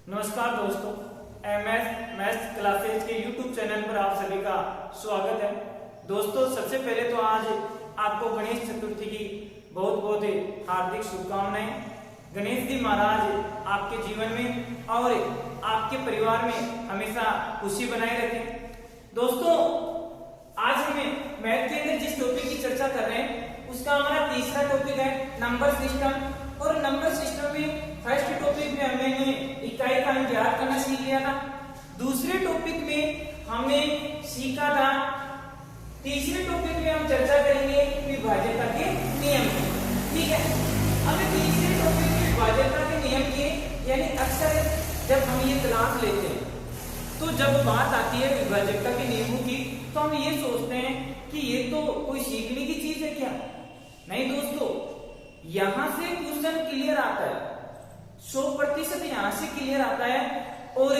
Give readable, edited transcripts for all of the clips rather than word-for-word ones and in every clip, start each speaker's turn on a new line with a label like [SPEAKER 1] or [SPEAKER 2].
[SPEAKER 1] नमस्कार दोस्तों, MS maths classes के यूट्यूब चैनल पर आप सभी का स्वागत है। दोस्तों, सबसे पहले तो आज आपको गणेश चतुर्थी की बहुत बहुत हार्दिक शुभकामनाएं। गणेश जी महाराज आपके जीवन में और आपके परिवार में हमेशा खुशी बनाए रखें। दोस्तों, आज हमें मैथ के अंदर जिस टॉपिक की चर्चा कर रहे हैं उसका हमारा तीसरा टॉपिक है नंबर सिस्टम। और नंबर सिस्टम में फर्स्ट टॉपिक में हमने इकाई का ज्ञात करना सीख लिया था। दूसरे टॉपिक में हमने सीखा था, तीसरे टॉपिक में हम चर्चा करेंगे विभाज्यता के नियम की। ठीक है, अब तीसरे टॉपिक में विभाज्यता के नियम के यानी अक्सर जब हम ये क्लास लेते हैं तो जब बात आती है विभाज्यता के नियमों की तो हम ये सोचते हैं कि ये तो कोई सीखने की चीज है क्या। नहीं दोस्तों, यहां से क्वेश्चन क्लियर आता है, 100% यहां से क्लियर आता है और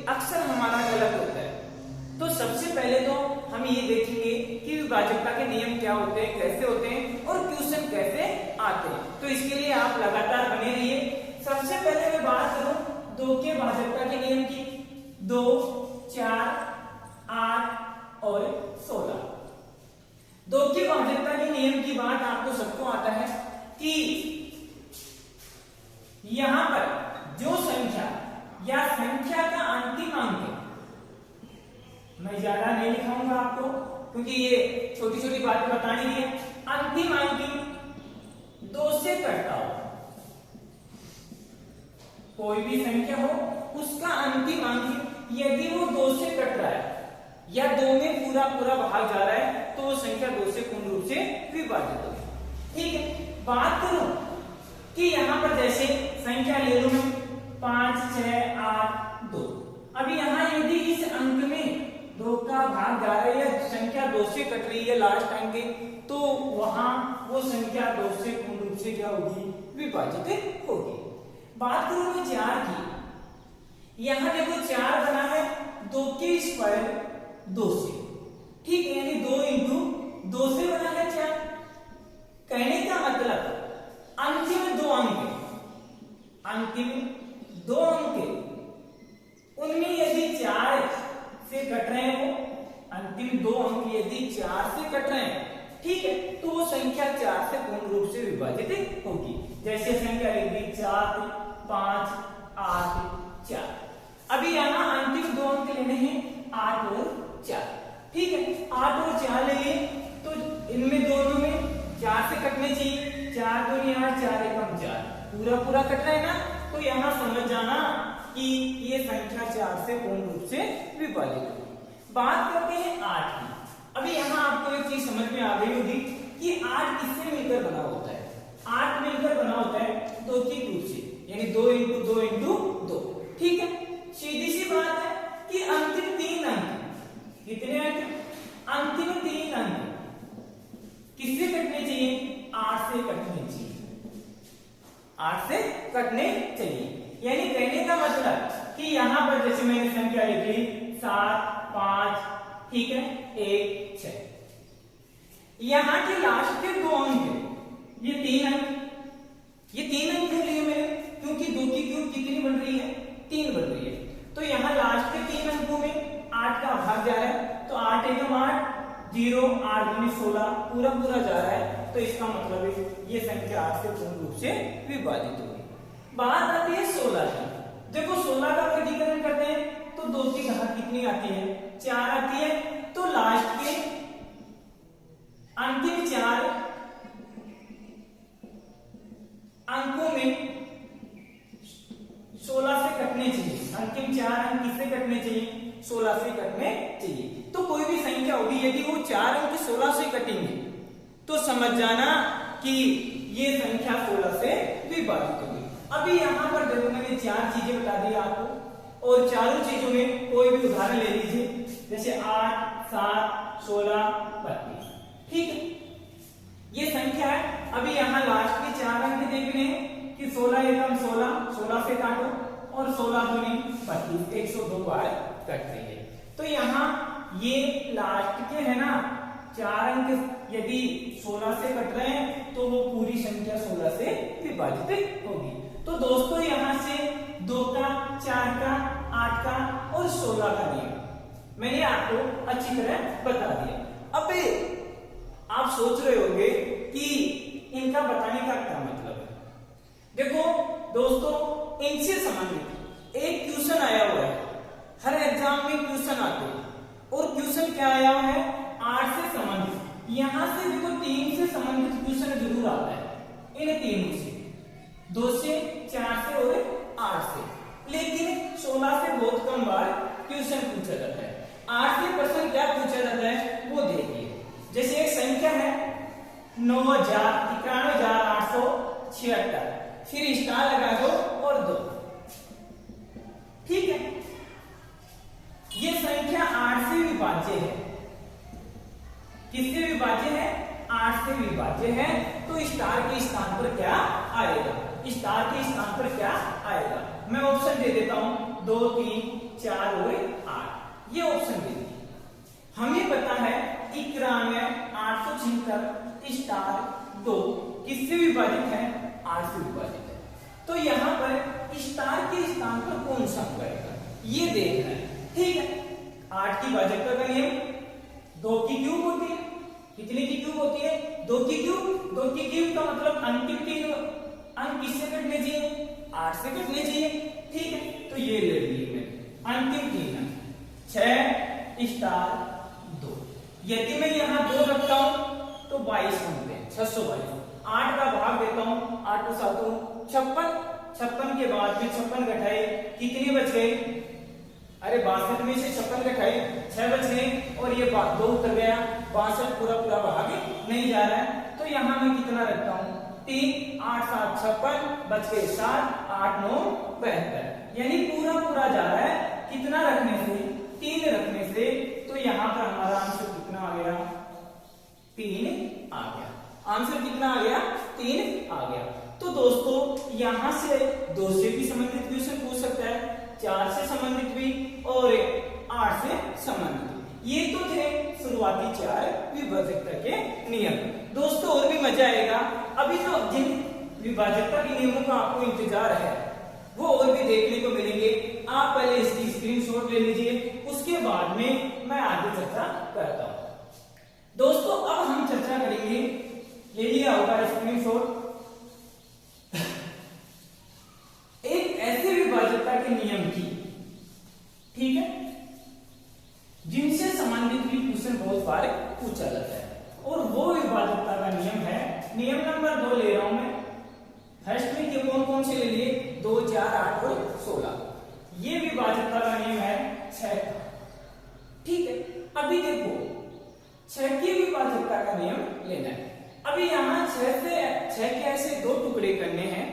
[SPEAKER 1] अक्सर हमारा गलत होता है। तो सबसे पहले तो हम ये देखेंगे कि विभाज्यता के नियम क्या होते हैं, कैसे होते हैं और क्वेश्चन कैसे आते हैं। तो इसके लिए आप लगातार बने रहिए। सबसे पहले मैं बात करूं 2 के भाज्यता के नियम की। 2, 4, 8 और 16। 2 के भाज्यता के नियम की बात आपको सबको आता है कि यहां पर जो संख्या या संख्या का अंतिम अंक, मैं ज्यादा नहीं लिखाऊंगा आपको क्योंकि ये छोटी छोटी बातें बतानी है। अंतिम अंक 2 से कटता हो, कोई भी संख्या हो उसका अंतिम अंक यदि वो 2 से कट रहा है या 2 में पूरा पूरा भाग जा रहा है तो वो संख्या 2 से पूर्ण रूप से विभाजित होगी। ठीक है, बात करूं कि यहां पर जैसे संख्या ले लूं 5, 6, 8, 2। अब यहां यदि इस अंक में 2 का भाग जा रहा है या संख्या 2 से कट रही है लास्ट अंक के, तो वहां वो संख्या 2 से पूर्ण रूप से क्या होगी, विभाजित होगी। बात करूं मैं 4 की, यहां देखो 4 बना है 2 के स्क्वायर 2 से। ठीक है, यानी 2 इंटू 2 से बना है 4। कहने का मतलब अंतिम 2 अंक, अंतिम 2 अंक उनमें यदि 4 से कट रहे हो, अंतिम 2 अंक यदि 4 से कट रहे हैं, ठीक है, तो वो संख्या 4 से पूर्ण रूप से विभाजित होगी। जैसे संख्या लिख दी 4, 5, 8, 4। अभी यहां अंतिम 2 अंक लेने हैं 8 और 4। ठीक है, 8 और 4 ले लिए तो इनमें दोनों में 4 से कटने चाहिए। 4 दूनी 8, 4 एकम 4, पूरा पूरा कट रहा है ना। तो यहां समझ जाना कि ये संख्या 4 से पूर्ण रूप से विभाजित होगी। बात करते हैं 8 की। अभी यहां आपको एक चीज समझ में आ गई होगी कि 8 किससे मिलकर बना होता है। 8 मिलकर बना होता है 2 की क्यूब से, यानी 2 इंटू 2 इंटू 2। ठीक है, सीधी सी बात है कि अंतिम 3 अंक, कितने अंक, अंतिम 3 अंक किससे कटने चाहिए, 8 से कटने चाहिए, 8 से कटने चाहिए। यानी कहने का मतलब कि यहां पर जैसे मैंने संख्या लिख ली 7, 5, ठीक है, 1, 6। यहां के लास्ट के 2 अंक, ये 3 अंक, ये 3 अंक क्यों लिए मैंने, क्योंकि 2 की क्यूब कितनी बन रही है, 3 बन रही है। तो यहां लास्ट के 3 अंकों में 8 का भाग जा रहा है, तो 8 एकम 8, 0, 8 दूनी 16, पूरा पूरा जा रहा है। तो इसका मतलब है ये संख्या 8 से पूर्ण रूप से विभाजित होगी। बात आती है 16 की। देखो 16 का वर्गीकरण करते हैं तो 2 की घात कितनी आती है, 4 आती है। तो लास्ट के अंतिम 4 अंकों में 16 से कटने चाहिए। अंतिम 4 अंक किससे कटने चाहिए, 16 से कटने चाहिए। तो कोई भी संख्या होगी यदि वो 4 अंक 16 से कटेंगे तो समझ जाना कि ये संख्या 16 से विभाजित होगी। अभी यहां पर देखो मैंने 4 चीजें बता दी आपको और चारों चीजों में कोई भी उदाहरण ले लीजिए, जैसे 8, 7, 16, 32। ठीक है, ये संख्या है। अभी यहां लास्ट के 4 अंक देखने हैं कि 16 एकम 16, 16 से काटो और 16 दूनी 32, 102 बार कट रही है। तो यहां ये लास्ट के है ना 4 अंक यदि 16 से कट रहे हैं तो वो पूरी संख्या 16 से विभाजित होगी। तो दोस्तों यहां से 2 का, 4 का 16 का नियम मैंने आपको अच्छी तरह बता दिया। अब आप सोच रहे होंगे कि इनका बताने का क्या मतलब है। देखो दोस्तों, इनसे संबंधित एक क्वेश्चन आया हुआ है, हर एग्जाम में क्वेश्चन आते हैं, और क्वेश्चन क्या आया हुआ है, 8 से संबंधित। यहां से देखो 3 से संबंधित क्वेश्चन जरूर आता है, इन तीनों से, 2 से, 4 से और 8 से, लेकिन 16 से बहुत कम बार क्वेश्चन पूछा जाता है। 8 से प्रश्न क्या पूछा जाता है वो देखिए। जैसे एक संख्या है 91,876, फिर स्टार लगा दो और 2, ठीक है। ये संख्या 8 से विभाज्य है। किससे विभाज्य है? 8 से विभाज्य है। तो स्टार के स्थान पर क्या आएगा? स्टार के स्थान पर क्या आएगा? मैं ऑप्शन दे देता हूं, 2, 3, 4 और 8। ये ऑप्शन दे दिए। हमें पता है 91,876 स्टार 2 किससे विभाजित है? 8 से विभाजित है। तो यहां पर स्टार के स्थान पर कौन सा अंक आएगा ये देखना है, ठीक है। 8 की भाजकता का नियम 2 की क्यूब होती है। कितने की क्यूब होती है? 2 की क्यूब। 2 की क्यूब का मतलब अंतिम 3 अंक किससे कटने चाहिए? 8 से कटने चाहिए, ठीक है। तो ये ले लिए मैंने अंतिम 3 अंक 6 स्टार 2। यदि मैं यहां 2 रखता हूं तो 22 बनते हैं, 622। 8 का भाग देता हूं, 8 को 7 56। 56 के बाद में 56 घटाए, कितने बच गए? अरे 62 में से 56 घटाए 6 बच गए, और ये 2 उतर गया, 62 पूरा पूरा भाग नहीं जा रहा है। तो यहां मैं कितना रखता हूं? 3, 8, 7, 56 बच गए 7, 8, 9, 72। यानी पूरा पूरा जा रहा है। कितना रखने से? 3 रखने से। तो यहां पर हमारा आंसर कितना आ गया? 3 आ गया। आंसर कितना आ गया? 3 आ गया। तो दोस्तों यहां से 2 से भी संबंधित क्वेश्चन पूछ सकता है, 4 से संबंधित भी और 8 से संबंधित। ये तो थे शुरुआती 4 विभाजकता के नियम। दोस्तों और भी मजा आएगा। अभी जो जिन विभाजकता के नियमों का आपको इंतजार है वो और भी देखने को मिलेंगे। आप पहले इसकी स्क्रीनशॉट ले लीजिए, उसके बाद में मैं आगे चर्चा करता हूं। दोस्तों अब हम चर्चा करेंगे, ले लिया होगा स्क्रीनशॉट, एक ऐसे विभाजकता के नियम की, ठीक है, जिनसे संबंधित भी क्वेश्चन बहुत बार पूछा जाता है। और वो विभाजकता का नियम है, नियम नंबर 2 ले रहा हूं मैं। फर्स्ट में ये कौन कौन से ले लिए? 2, 4, 8 और 16। ये विभाजकता का नियम है 6 का, ठीक है। अभी देखो 6 की विभाजकता का नियम लेना है। अभी यहां 6 के ऐसे 2 टुकड़े करने हैं,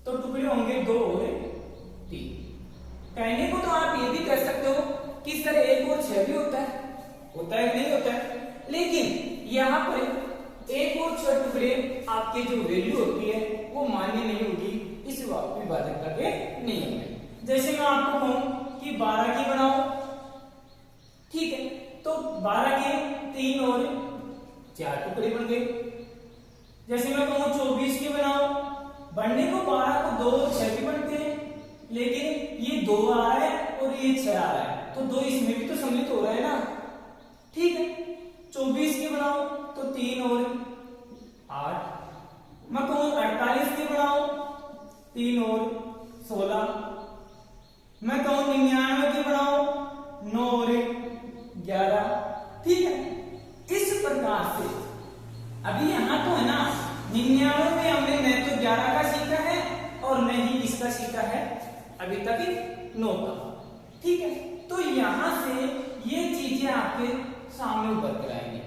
[SPEAKER 1] तो टुकड़े होंगे 2 और 3। कहने को तो आप ये भी कर सकते हो कि सर 1 और 6 भी होता है नहीं होता है, लेकिन यहां पर 1 और 6 टुकड़े आपके जो वैल्यू होती है वो मान्य नहीं होगी इस विभाजकता के नियम में। जैसे मैं आपको कहूं कि 12 की बनाओ, ठीक है, तो 12 के 3 और 4 टुकड़े बन गए। जैसे मैं कहूं 24 की बनाओ, बनने को 12 को 2 और 6 भी बनते हैं, लेकिन ये 2 आ रहा है और ये 6 आ रहा है, तो 2 इसमें भी तो सम्मिलित हो रहा है ना, ठीक है। 24 की बनाओ तो 3 और 8। मैं कहूं 48 की बनाओ, 3 और 16। मैं कहूं 99 की बनाओ, 9 और 11, ठीक है। इस प्रकार से अभी यहां तो है ना 99 में हमने न तो 11 का सीखा है और न ही इसका सीखा है, अभी तक 9 का, ठीक है। तो यहां से ये चीजें आपके सामने उभर कर आएंगे।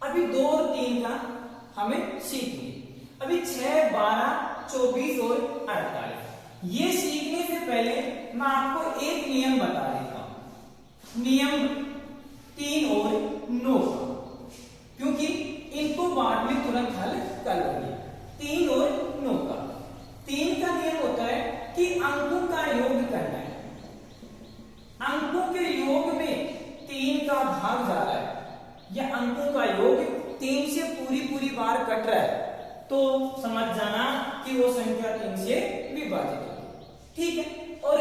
[SPEAKER 1] अभी 2 और 3 का हमें सीखनी। अभी 6, 12, 24 और 48 ये सीखने से पहले मैं आपको एक नियम बता देता हूं, नियम 3 और 9 का, क्योंकि इनको बाद में तुरंत हल कर लेंगे। 3 और 9 का 3 का नियम होता है कि अंकों का योग करना है। अंकों के योग में 3 का भाग जा रहा है या अंकों का योग 3 से पूरी बार कट रहा है, तो समझ जाना कि वो संख्या 3 से विभाजित है, ठीक है। और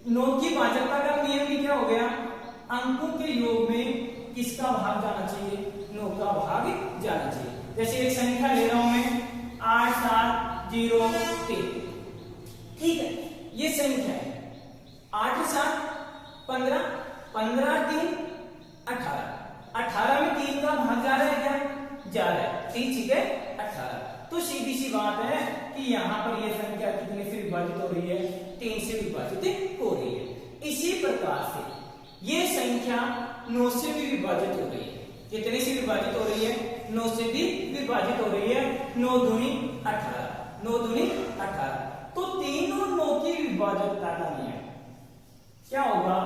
[SPEAKER 1] 9 की भाजकता का नियम भी क्या हो गया, अंकों के योग में किसका भाग जाना चाहिए, 9 का भाग जाना चाहिए। जैसे एक संख्या ले रहा हूं मैं 8703, ठीक है, ये संख्या है 8 7 15, 15 3 18, 18 में 3 का भाग जा रहा है क्या, जा रहा है, 3 ठीक है 18। तो सीधी सी बात है कि यहाँ पर ये संख्या कितने से विभाजित हो रही है, 3 से विभाजित हो रही है। इसी प्रकार से ये संख्या 9 से भी विभाजित हो रही है। कितने से विभाजित हो रही है, 9 से भी विभाजित हो रही है। 9 दूनी 18, 9 दूनी 18। तो तीनों 9 की विभाजकता का नियम क्या होगा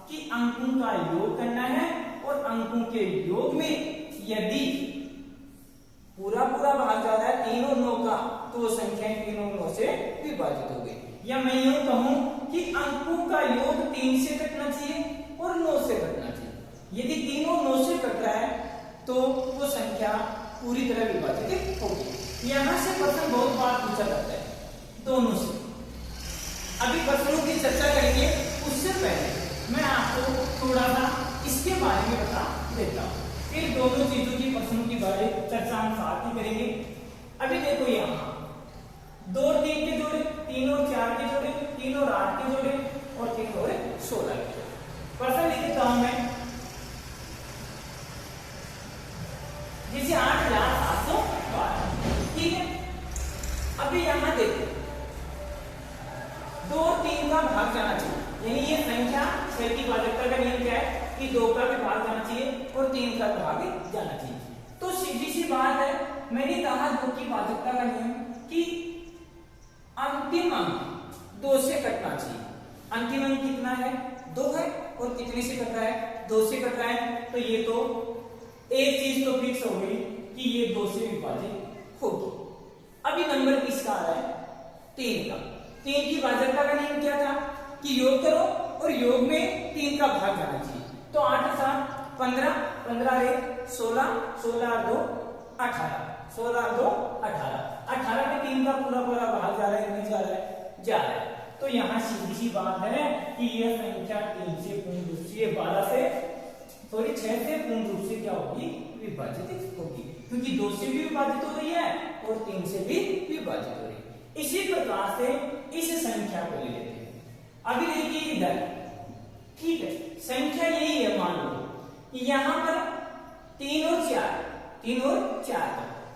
[SPEAKER 1] कि अंकों का योग करना है और अंकों के योग में यदि पूरा पूरा भाग जा रहा है तीनों 9 का, तो संख्याएं तीनों 9 से विभाजित हो गई। या मैं यूं कहूं कि अंकों का योग 3 से कटना चाहिए और 9 से कटना चाहिए। यदि तीनों 9 से कट रहा है तो वो संख्या पूरी तरह विभाजित होगी। यहां से प्रश्न बहुत बार पूछा जाता है दोनों से। अभी प्रश्नों की चर्चा करेंगे, उससे पहले मैं आपको थोड़ा सा इसके बारे में बता देता हूं, फिर दोनों चीजों की प्रश्नों की बारे चर्चा हम साथ ही करेंगे। अभी देखो यहाँ 2 और 3 के जोड़े, 3 और 4 के जोड़े, 3 और 8 के जोड़े और 3 और 16 के जोड़े। प्रश्न लिख देता हूं मैं, जिसे 8712, ठीक है। अभी यहां देखो 2 और 3 का भाग जाना चाहिए, यानी ये संख्या 6 की भाजकता का नियम क्या है कि 2 का भी भाग जाना चाहिए और 3 का भाग जाना चाहिए। तो सीधी सी बात है, मैंने कहा 2 की भाजकता का नियम कि अंतिम अंक 2 से कटना चाहिए। अंतिम अंक कितना है, 2 है, और कितने से कट रहा है, 2 से कट रहा है। तो ये तो एक चीज तो फिक्स हो गई कि ये 2 से विभाजित होगी। अभी नंबर किसका आ रहा है, 3 का। 3 की भाजकता का नियम क्या था कि योग करो और योग में 3 का भाग जाना चाहिए। तो 8 7 15, 15 1 16, 16 2 18, 16 2 18, 18 में 3 का पूरा पूरा भाग जा रहा है, नहीं जा रहा है, जा रहा है। तो यहाँ सीधी सी बात है कि यह संख्या 3 से पूर्ण रूप से 12 से 6 से पूर्ण रूप से क्या होगी, विभाजित होगी, क्योंकि 2 से भी विभाजित हो रही है और 3 से भी विभाजित हो रही है। इसी प्रकार से इस संख्या को ले लेते हैं। अभी देखिए इधर, ठीक है, संख्या यही है, मान लो यहां पर 3 और 4, 3 और 4,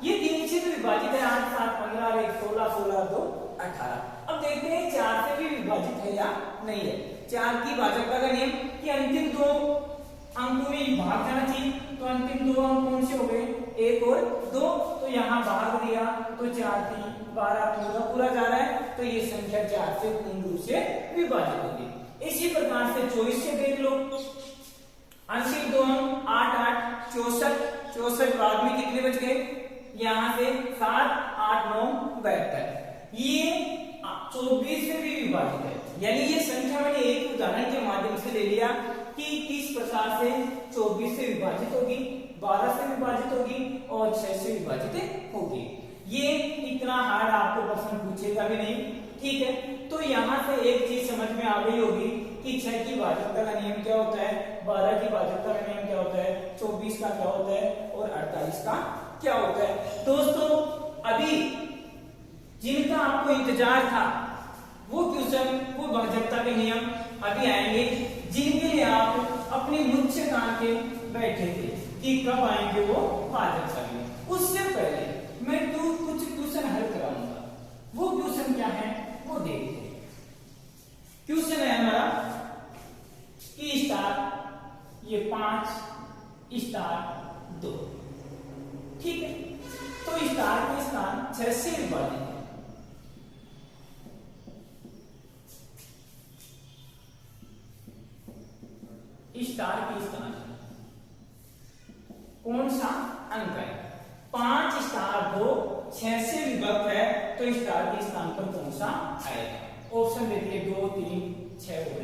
[SPEAKER 1] ये 3 से तो विभाजित है, 8 7 15 1 16, 16 2 18। अब देखते हैं 4 से भी विभाजित है या नहीं है। 4 की भाजकता का नियम कि अंतिम 2 अंकों में भाग जाना चाहिए। तो अंतिम 2 अंक कौन से हो गए, 1 और 2। तो यहाँ भाग दिया तो 4 3 12 पूरा पूरा जा रहा है। तो ये संख्या 4 से पूर्ण रूप से विभाजित होगी। इसी प्रकार से 24 से देख लो, अंतिम 2 अंक 8 8 64, 64 बाद में कितने बच गए, यहाँ से 7 8 9 72। ये 24 से भी विभाजित है। यानी ये संख्या मैंने एक उदाहरण के माध्यम से ले लिया कि किस प्रकार से 24 से विभाजित होगी, 12 से विभाजित होगी और 6 से विभाजित होगी। ये इतना हार्ड आपको प्रश्न पूछेगा भी नहीं, ठीक है। तो यहाँ से एक चीज समझ में आ गई होगी कि 6 की भाजकता का नियम क्या होता है, 12 की भाजकता का नियम क्या होता है, 24 का क्या होता है और 48 का क्या होता है। दोस्तों अभी जिनका आपको इंतजार था वो क्वेश्चन, वो भाजकता के नियम अभी आएंगे, जिनके लिए आप अपनी मुझसे तान के बैठे थे कि कब आएंगे वो भाजकता के। उससे पहले मैं कुछ क्वेश्चन हल कराऊंगा। वो क्वेश्चन क्या है वो देखते हैं। क्वेश्चन है हमारा कि स्टार ये 5 स्टार 2, ठीक है। तो स्टार के स्थान 6 से विभाजित है। स्टार के स्थान कौन सा अंक है, 5 स्टार 2 6 से विभक्त है, तो स्टार के स्थान पर कौन सा आएगा। ऑप्शन देखिए 2 3 6 और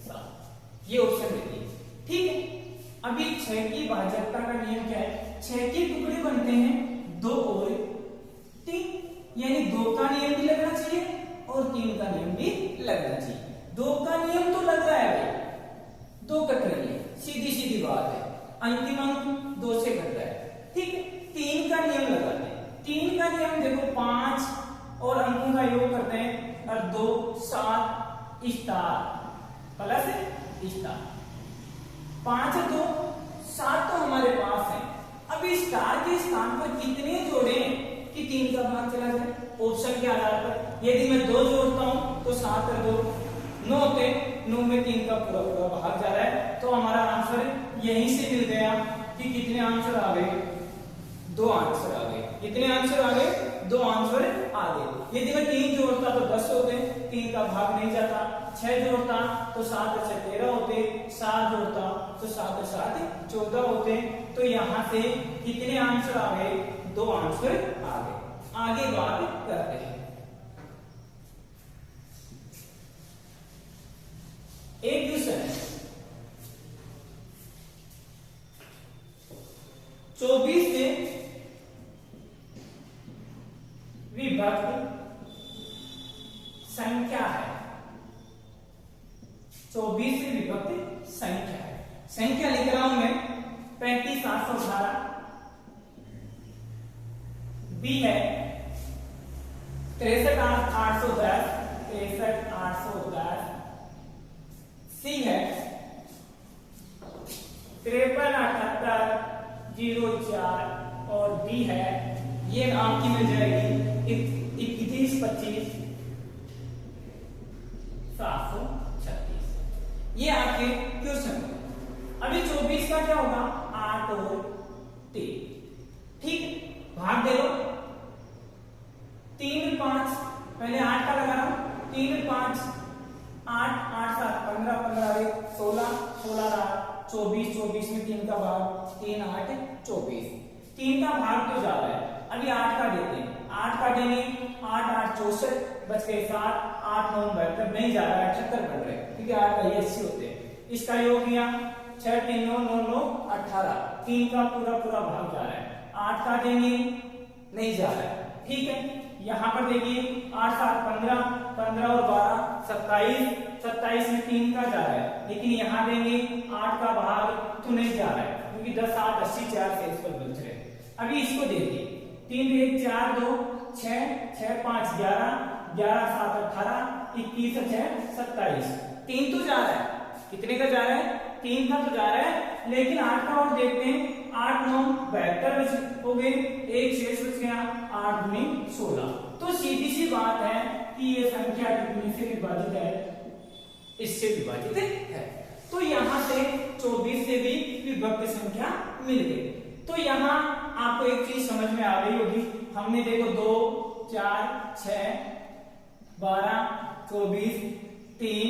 [SPEAKER 1] 7, ये ऑप्शन देखिए, ठीक है। अभी 6 की भाजकता का नियम क्या है, 6 के टुकड़े बनते हैं 2 और 3, यानी 2 का नियम भी लगना चाहिए और 3 का नियम भी लगना चाहिए। 2 का नियम तो लग रहा है भाई, 2 कट रही है, सीधी सीधी बात है, अंतिम अंक 2 से कट रहा है, ठीक है। 3 का नियम लगाते हैं, 3 का नियम देखो 5 और अंकों का योग करते हैं और 2 7 स्टार प्लस स्टार, 5 2 7 तो हमारे पास है। अब इस स्टार के स्थान पर कितने जोड़े कि 3 का भाग चला जाए, ऑप्शन के आधार पर यदि मैं 2 जोड़ता हूं तो 7 और 2 9 होते, 9 में 3 का पूरा पूरा भाग जा रहा है, तो हमारा आंसर यहीं से मिल गया कि कितने आंसर आ गए, 2 आंसर आ गए। कितने आंसर आ गए, 2 आंसर आ गए। यदि मैं 3 जोड़ता तो 10 होते, 3 का भाग नहीं जाता, 6 जोड़ता तो 7 और 6 13 होते, 7 जोड़ता तो 7 और 7 14 होते, तो यहां से कितने आंसर आ गए, 2 आंसर आ गए। आगे बात करते हैं, एक क्वेश्चन है 24 से विभक्त संख्या है, 24 से विभक्त संख्या है, संख्या लिख रहा हूं मैं 35718, बी है 63810, 63810, सी है 537804 और डी है, ये आपकी मिल जाएगी 31 25 736। ये आपके क्वेश्चन। अभी 24 का क्या होगा, 8 और 3, ठीक, भाग दे लो, 3 5, पहले 8 का लगा रहा हूं, 3 5 8 8 7 15 15 1 16 16 24 24 में 3 का भाग, 3 8 24, 3 का भाग तो जा रहा है, अभी 8 का देते हैं, 8 का देंगे, 8 8 64 बच गए 7, 8 9 72 नहीं जा रहा है, 78 बन रहे हैं, क्योंकि 8 का ये 80 होते हैं। इसका योग किया 6 3 9 9 9 18, 3 का पूरा पूरा भाग जा रहा है, 8 का देंगे नहीं जा रहा है, ठीक है। यहां पर देखिए 8 7 15 15 और 12 27, 27 में 3 का जा रहा है, लेकिन यहां देंगे 8 का भाग तो नहीं जा रहा है, क्योंकि 10 8 80 4 से इस पर बच रहे। अभी इसको देखिए, 3 1 4 2 6 6 5 11 11 7 18 21 6 27, 3 तो जा रहा है, कितने का जा रहा है, 3 का तो जा रहा है, लेकिन 8 का और देखते हैं, 8 9 72 हो गए, एक शेष बच गया, 8 दूनी 16। तो सीधी सी बात है कि ये संख्या कितने से विभाजित है, इससे विभाजित है। तो यहां से 24 से भी विभक्त संख्या मिल गई। तो यहां आपको एक चीज समझ में आ गई होगी, हमने देखो 2 4 6 12 24 3,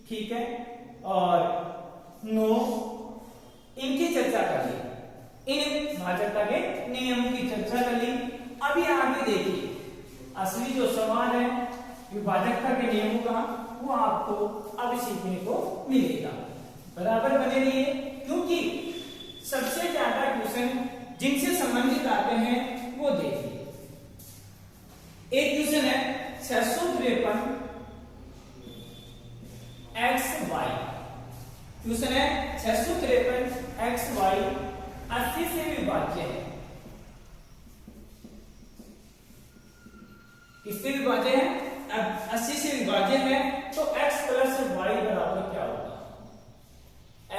[SPEAKER 1] ठीक है, और 9 इनकी चर्चा कर ली, इन भाजकता के नियम की चर्चा कर ली। अभी आगे देखिए, असली जो सवाल है विभाजकता के नियमों का, वो आपको अब सीखने को मिलेगा, बराबर बने रहिए, क्योंकि सबसे ज्यादा क्वेश्चन जिनसे संबंधित आते हैं वो देखिए। एक क्वेश्चन है 653 XY, क्वेश्चन है 653 XY 80 से विभाज्य है, किससे विभाज्य है, 80 से विभाज्य है, तो x प्लस वाई बराबर क्या होगा,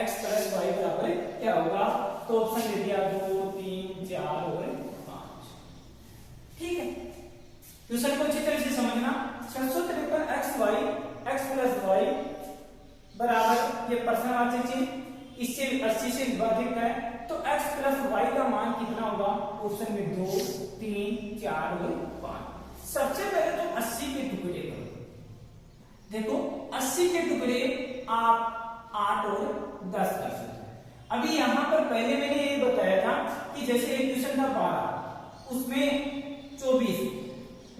[SPEAKER 1] x प्लस वाई बराबर क्या होगा, तो ऑप्शन दे दिया 2 3 4 और 5, ठीक है। क्वेश्चन को अच्छी तरह से समझना, 653 XY x प्लस वाई बराबर ये प्रश्नवाचक चिन्ह, इससे 80 से विभाजित है, तो x प्लस वाई का मान कितना होगा, ऑप्शन में 2 3 4 और 5। सबसे पहले तो 80 के टुकड़े करो, देखो 80 के टुकड़े आप 8 और 10 कर सकते हैं। अभी यहां पर पहले मैंने ये बताया था कि जैसे एक क्वेश्चन था 12, उसमें 24,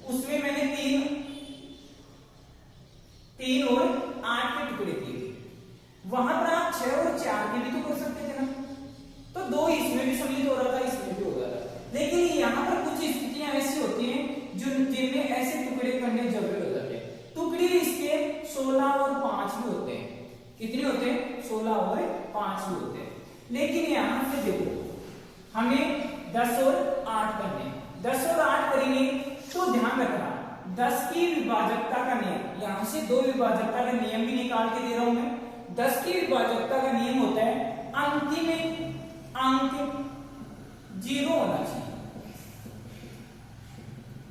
[SPEAKER 1] उसमें मैंने 3 और 8 के टुकड़े किए थे, वहां पर आप 6 और 4 के भी तो कर सकते थे ना, तो 2 इसमें भी सम्मिलित हो रहा था, इसमें भी हो रहा था, लेकिन यहां पर कुछ स्थितियां ऐसी होती हैं जिनमें ऐसे टुकड़े करने जरूरी हो जाते हैं। टुकड़े इसके 16 और 16 और 5 भी होते हैं। लेकिन यहाँ से देखो हमें 10 और 8 करने, 10 और 8 करेंगे तो ध्यान रखना 10 की विभाजकता का नियम, यहाँ से 2 विभाजकता का नियम भी निकाल के दे रहा हूं मैं। 10 की विभाजकता का नियम होता है अंतिम अंक 0 होना चाहिए।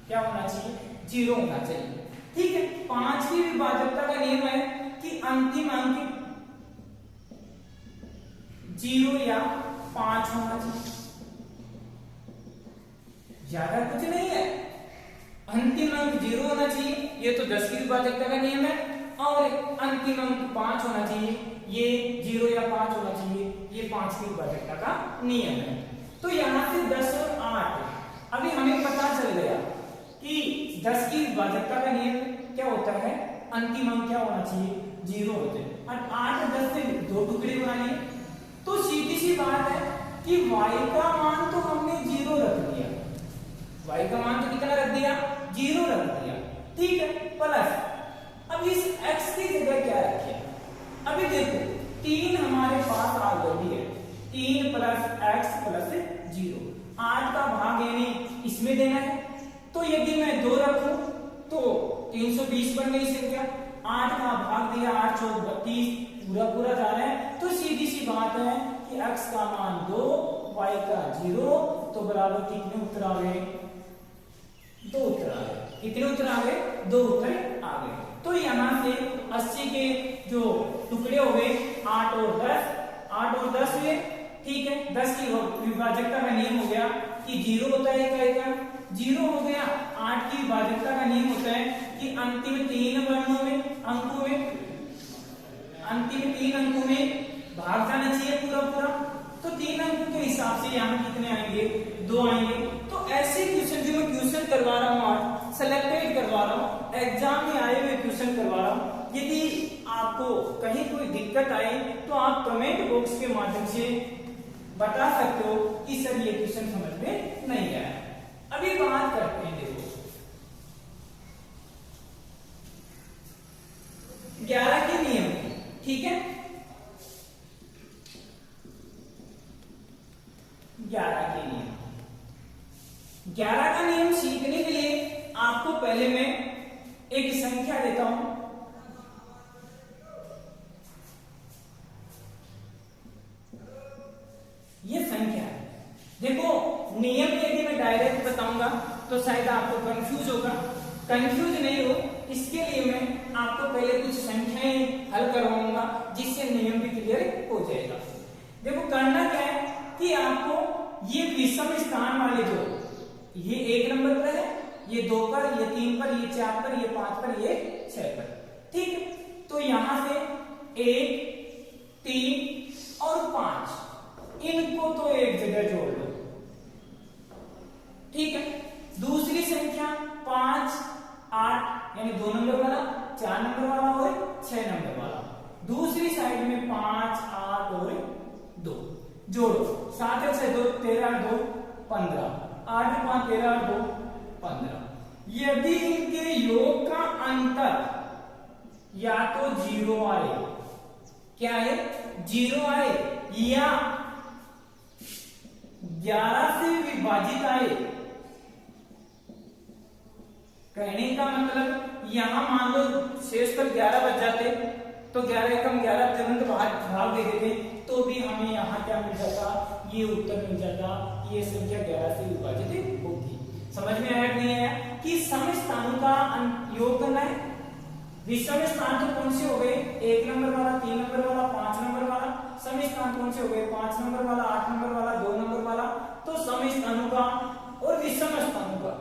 [SPEAKER 1] क्या होना चाहिए? 0 होना चाहिए। ठीक है। 5 की विभाजकता का नियम है कि अंतिम अंक 0 या 5 होना चाहिए, ज्यादा कुछ नहीं है। अंतिम अंक 0 होना चाहिए, ये तो 10 की विभाजकता का नियम है, और अंतिम अंक 5 होना चाहिए, ये 0 या 5 होना चाहिए, ये 5 की विभाजकता का नियम है। तो यहां से 10 और 8 अभी हमें पता चल गया कि 10 की विभाजकता का नियम क्या होता है, अंतिम अंक क्या होना चाहिए, 0 होते हैं। और 8 10 से 2 टुकड़े बनाए, तो सीधी सी बात है कि y का मान तो हमने 0 रख दिया, y का मान तो कितना रख दिया, 0 रख दिया। ठीक है। प्लस अब इस x की जगह क्या रखे, अभी देखो 3 हमारे पास ऑलरेडी है, 3 प्लस x प्लस 0, 8 का भाग यानी इसमें देना है। तो यदि मैं 2 रखूं तो 320 बन गई संख्या, 8 का भाग दिया, 8 चौक 32, पूरा पूरा जा रहा है। तो सीधी सी बात है कि x का मान 2, y का 0, तो बराबर कितने उत्तर आ गए, 2 उत्तर आ गए। कितने उत्तर आ गए, 2 उत्तर आ गए। तो यहां से 80 के जो टुकड़े हो गए 8 और 10, 8 और 10 हुए। ठीक है। 10 की विभाजकता का नियम हो गया कि 0 होता है का 0 हो गया। 8 की विभाजकता का नियम होता है कि अंतिम 3 वर्णों में अंकों में, अंतिम 3 अंकों में भाग जाना चाहिए पूरा पूरा। तो 3 अंकों के हिसाब से यहाँ कितने आएंगे, 2 आएंगे। तो ऐसे क्वेश्चन जो मैं क्वेश्चन करवा रहा हूँ आज, सेलेक्टेड करवा रहा हूँ, एग्जाम में आए हुए क्वेश्चन करवा रहा हूँ। यदि आपको कहीं कोई दिक्कत आए तो आप कमेंट बॉक्स के माध्यम से बता सकते हो कि सर ये क्वेश्चन समझ में नहीं आया। अभी बात करते हैं, देखो 11 के नियम। ठीक है। 11 के नियम, 11 का नियम सीखने के लिए आपको पहले मैं एक संख्या देता हूं। ये संख्या है, देखो नियम यदि मैं डायरेक्ट बताऊंगा तो शायद आपको कंफ्यूज होगा, कंफ्यूज नहीं हो इसके लिए मैं आपको पहले कुछ संख्याएं हल करवाऊंगा जिससे नियम भी क्लियर हो जाएगा। देखो करना क्या है कि आपको ये विषम स्थान वाले जो, ये 1 नंबर पर है, ये 2 पर, ये 3 पर, ये 4 पर, ये 5 पर, ये 6 पर। ठीक है। तो यहां से 1 3 और 5 इनको तो एक जगह जोड़ लो। ठीक है। दूसरी संख्या 5 8 यानी 2 नंबर वाला, 4 नंबर वाला और 6 नंबर वाला, दूसरी साइड में 5 8 और 2 जोड़ो। 7 और 6 2 13 2 15, 8 5 13 2 15। यदि इनके योग का अंतर या तो 0 आए, क्या है 0 आए, या 11 से विभाजित आए, कहने का मतलब यहां मान लो शेष पर 11 बच जाते तो 11 कम 11 तुरंत भाग दे देते तो भी हमें यहाँ क्या मिल जाता, ये उत्तर मिल जाता, ये संख्या 11 से विभाजित होगी। समझ में आया नहीं आया कि सम स्थानों का योग करना है। विषम स्थान तो कौन से हो गए, 1 नंबर वाला, 3 नंबर वाला, 5 नंबर वाला। सम स्थान कौन से हो गए, 5 नंबर वाला, 8 नंबर वाला, 2 नंबर वाला। तो सम स्थानों का और विषम स्थानों का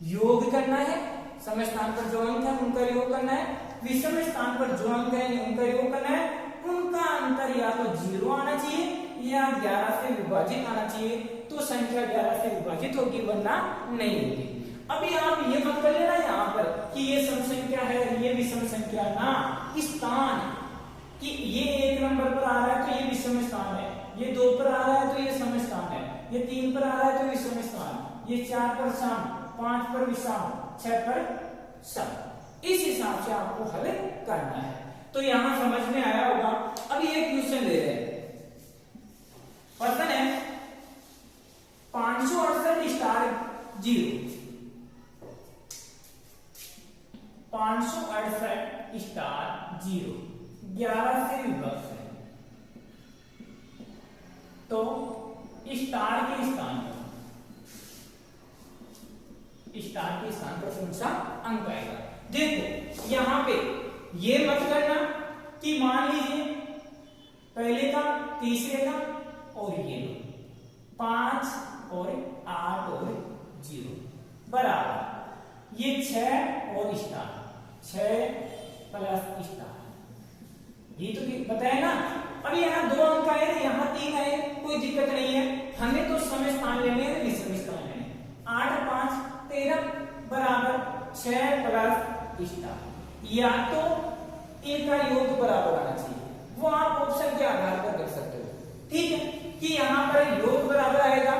[SPEAKER 1] योग करना है। सम स्थान पर जो अंक है उनका योग करना है, विषम स्थान पर जो अंक है उनका योग करना है। उनका अंतर या तो 0 आना चाहिए या 11 से विभाजित आना चाहिए, तो संख्या 11 से विभाजित होगी वरना नहीं होगी। अभी आप ये मत कर लेना यहाँ पर कि ये सम संख्या है ये विषम संख्या ना, स्थान कि ये 1 नंबर पर आ रहा है तो ये विषम स्थान है, ये 2 पर आ रहा है तो ये सम स्थान है, ये 3 पर आ रहा है तो विषम स्थान, ये 4 पर सम, 5 पर विषम, 6 पर सम। इस हिसाब से आपको हल करना है। तो यहां समझ में आया होगा अब ये क्वेश्चन ले रहे हैं, क्वेश्चन है 568 स्टार 0, 568 स्टार 0 11 से विभक्त है, तो स्टार के स्थान पर कौन सा अंक आएगा। देखो यहां पे ये मत करना कि मान लीजिए पहले का, तीसरे का और ये 5 और 8 और 0 बराबर ये 6 और स्टार, 6 प्लस स्टार, ये तो बताया ना। अब यहाँ 2 अंक आए, यहाँ 3 आए, कोई दिक्कत नहीं है, हमें तो समय स्थान लेने हैं, विषम स्थान लेने हैं। 8 5 13 बराबर 6 प्लस स्टार, या तो इनका योग बराबर आना चाहिए, वो आप ऑप्शन के आधार पर कर सकते हो। ठीक है कि यहाँ पर योग बराबर आएगा,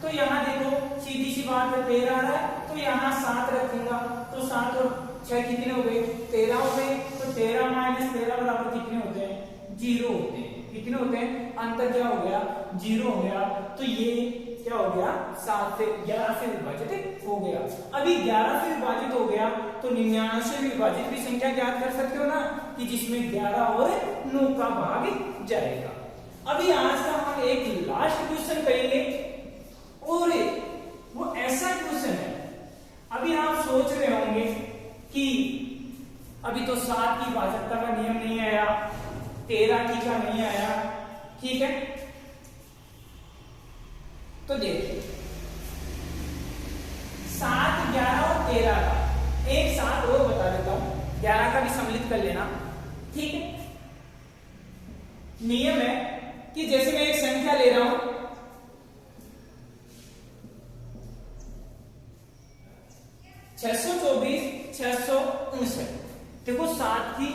[SPEAKER 1] तो यहाँ देखो सीधी सी बात है 13 आ रहा है, तो यहाँ 7 रखूंगा, तो 7 और 6 कितने हो गए, 13 हो गए, तो 13 माइनस 13 बराबर कितने होते हैं, 0 होते हैं। कितने होते हैं, अंतर क्या हो गया, 0 हो गया, तो ये क्या हो गया, 7 से 11 से विभाजित हो गया। अभी 11 से विभाजित हो गया, तो 99 से विभाजित भी संख्या ज्ञात कर सकते हो ना, कि जिसमें 11 और 9 का भाग जाएगा। अभी आज का हम एक लास्ट क्वेश्चन करेंगे, और वो ऐसा क्वेश्चन है, अभी आप सोच रहे होंगे कि अभी तो 7 की भाजकता का नियम नहीं आया, 13 की का नहीं आया, ठीक है। तो देखिए 7, 11 और 13 का एक साथ और बता देता हूं, 11 का भी सम्मिलित कर लेना, ठीक है। नियम है कि जैसे मैं एक संख्या ले रहा हूं, 624, 659, देखो 7 की,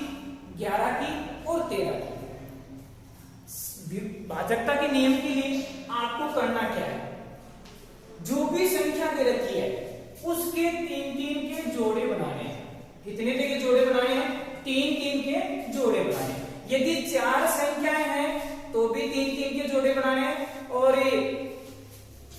[SPEAKER 1] 11 की और 13 की। भाजकता के नियम के लिए आपको करना क्या है, जो भी संख्या दे रखी है उसके 3-3 के जोड़े बनाने हैं। कितने के जोड़े बनाने हैं, 3-3 के जोड़े बनाने हैं। यदि 4 संख्याएं हैं तो भी 3-3 के जोड़े बनाने हैं, और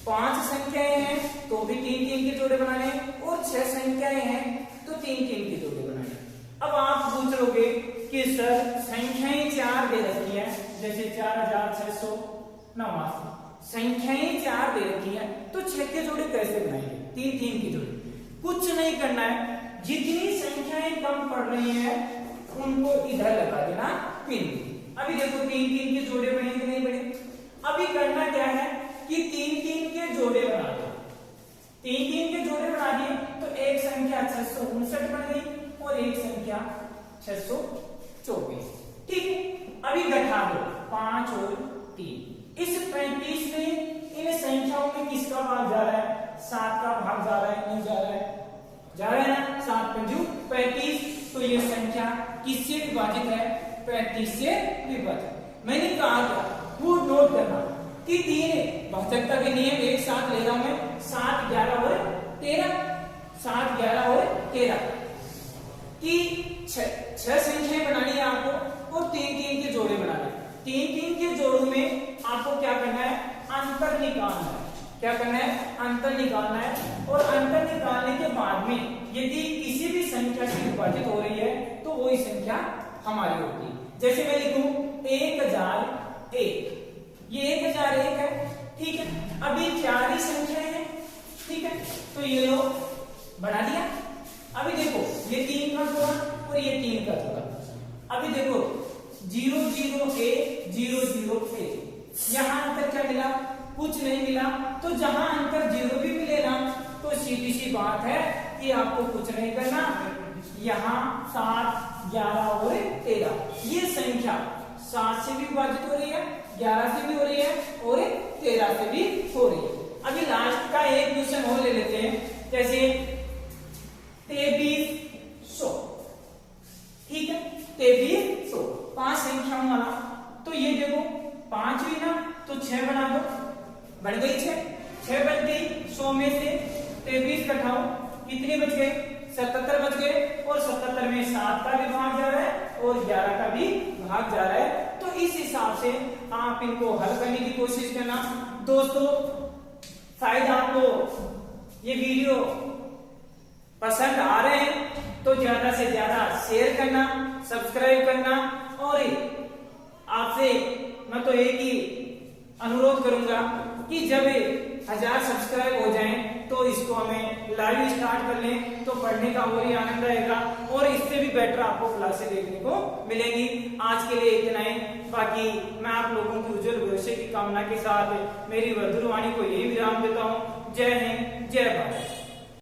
[SPEAKER 1] 5 संख्याएं हैं तो भी 3-3 के जोड़े बनाने हैं, और 6 संख्याएं हैं तो 3-3 के जोड़े बनाने हैं। अब आप पूछ लोगे कि सर संख्याएं 4 दे रखी है, जैसे 4689, संख्याएं 4 दे रखी है, तो 6 के जोड़े कैसे बनाएंगे, 3-3 के जोड़े। कुछ नहीं करना है, जितनी संख्याएं कम पड़ रही है उनको इधर लगा देना पिन। अभी देखो 3-3 के जोड़े बने कि नहीं बने। अभी करना क्या है कि 3-3 के जोड़े बना दो, 3-3 के जोड़े बना दिए तो एक संख्या 659 बन गई और एक संख्या 624, ठीक है। अभी घटा दो 5 और 3, इस 35 में इन संख्याओं में किसका भाग जा रहा है, 7 का भाग जा रहा है, नहीं जा रहा है, जा रहा है ना, 7 पंजू 35, तो ये संख्या किससे विभाजित है, 35 से विभाजित। मैंने कहा था वो नोट करना कि 3 भाजकता के नियम एक साथ ले रहा हूं मैं, 7, 11 और 13, 7, 11 और 13 की 6 संख्याएं बनानी है आपको, और 3-3 के जोड़े बनाने। 3-3 के जोड़ों में आपको क्या करना है, अंतर निकालना है। क्या करना है, अंतर निकालना है, और अंतर निकालने के बाद में यदि किसी भी संख्या से विभाजित हो रही है तो वही संख्या हमारी होगी। जैसे मैं लिखूं 1001, ये 1001 है, ठीक है। अभी 4 ही संख्याएं हैं, ठीक है, तो ये लो बढ़ा दिया। अभी देखो ये 3 का जोड़ा और ये 3 का जोड़ा, अभी देखो 001, 001, यहां अंतर क्या मिला, कुछ नहीं मिला। तो जहां अंतर 0 भी मिले ना, तो सीधी सी बात है कि आपको कुछ नहीं करना, यहां 7, 11 और 13, ये संख्या 7 से भी विभाजित हो रही है, 11 से भी हो रही है और 13 से भी हो रही है। अभी लास्ट का एक क्वेश्चन और ले लेते हैं, जैसे 2300, ठीक है, 2300 5 संख्याओं वाला। तो ये देखो 5 हुई ना, तो 6 बना दो, बन गई 6 बन गई। 100 में से 23 घटाओ, कितने बच गए, 77 बच गए, और 77 में 7 का भी भाग जा रहा है और 11 का भी भाग जा रहा है। तो इस हिसाब से आप इनको हल करने की कोशिश करना। दोस्तों शायद आपको ये वीडियो पसंद आ रहे हैं तो ज्यादा से ज्यादा शेयर करना, सब्सक्राइब करना, और आपसे मैं तो एक ही अनुरोध करूंगा कि जब 1000 सब्सक्राइब हो जाएं तो इसको हमें लाइव स्टार्ट कर लें, तो पढ़ने का और ही आनंद आएगा और इससे भी बेटर आपको क्लासें देखने को मिलेंगी। आज के लिए इतना ही। बाकी मैं आप लोगों की उज्जवल भविष्य की कामना के साथ मेरी मधुर वाणी को यही विराम देता हूँ। जय हिंद, जय भारत।